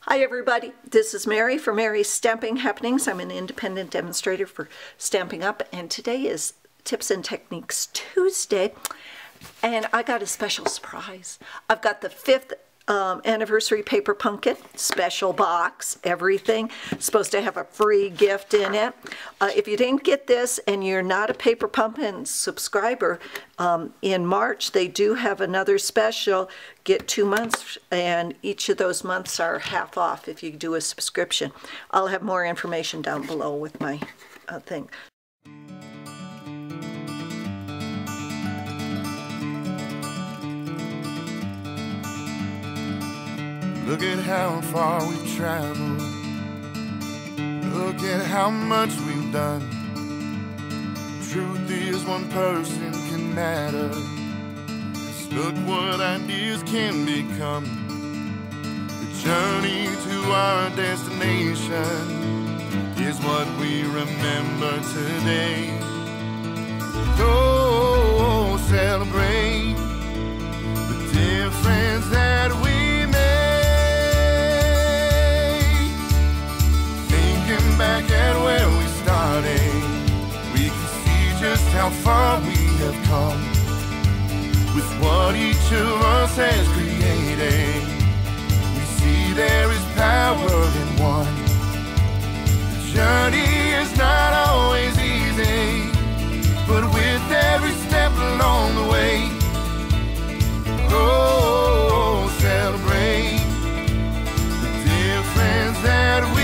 Hi everybody, this is Mary for Mary's Stamping Happenings. I'm an independent demonstrator for Stampin' Up! And today is Tips and Techniques Tuesday, and I got a special surprise. I've got the 5th anniversary paper pumpkin, special box, everything. It's supposed to have a free gift in it. If you didn't get this and you're not a paper pumpkin subscriber, in March they do have another special. Get 2 months, and each of those months are half off if you do a subscription. I'll have more information down below with my thing. Look at how far we've traveled. Look at how much we've done. Truth is, one person can matter. Just look what ideas can become. The journey to our destination is what we remember today. Go celebrate the difference that we back at where we started, we can see just how far we have come with what each of us has created. We see there is power in one. The journey is not always easy, but with every step along the way, oh, celebrate the difference that we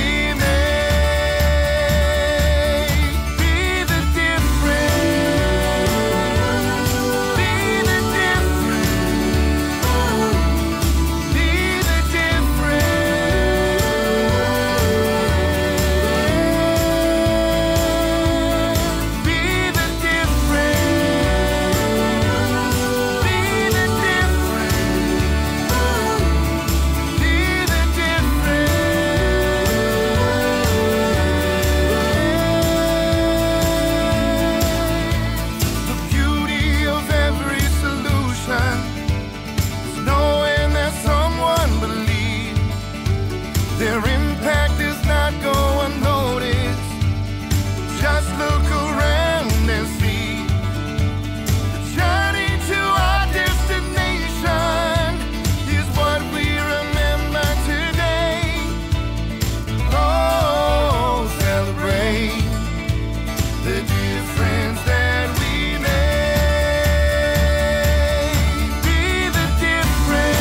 their impact does not go unnoticed. Just look around and see the journey to our destination is what we remember today. Oh, celebrate the difference that we made. Be the difference.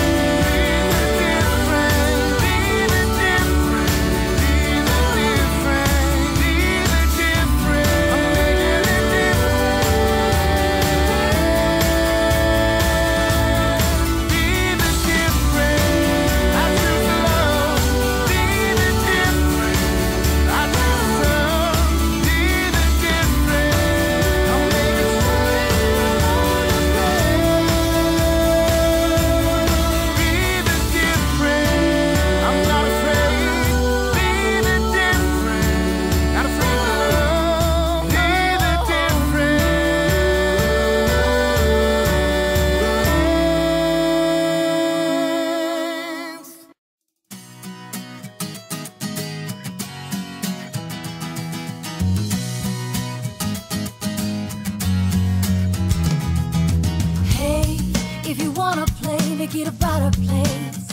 If you wanna play, make it a better place.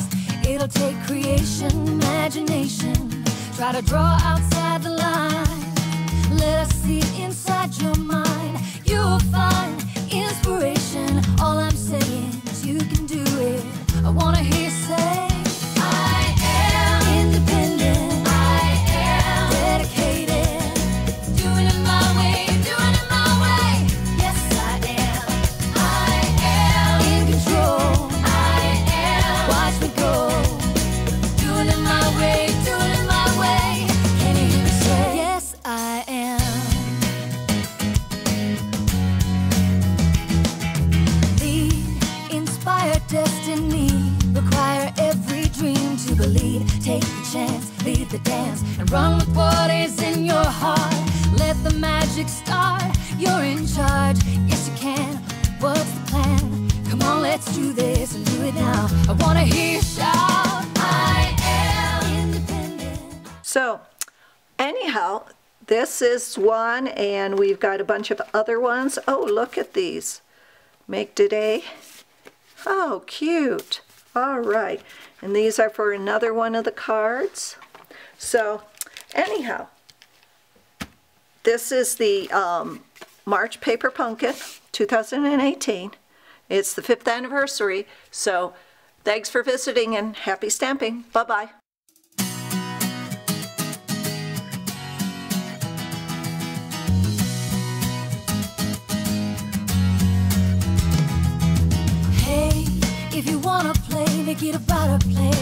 It'll take creation, imagination. Try to draw outside the line. Let us see inside your mind. You'll find inspiration. All I'm saying is you can do it. I wanna hear you say, I am independent. I am dedicated. Doing it my way, doing it my way. Yes, I am. I am in control. I am. Watch me go. Doing it my way, doing it my way. Can you hear me say, yes, I am. Lead, inspire destiny. Require every dream to believe. Take the chance, lead the dance, and run with what is in your heart. Let the magic start. You're in charge. Yes, you can. What's the plan? Come on, let's do this and do it now. I wanna hear you shout. I am So anyhow, this is one, and we've got a bunch of other ones. Oh, look at these. Make today. Oh, cute. All right. And these are for another one of the cards. So anyhow, this is the March Paper Pumpkin 2018. It's the 5th anniversary. So thanks for visiting and happy stamping. Bye-bye. Hey, if you wanna play, make it about a play.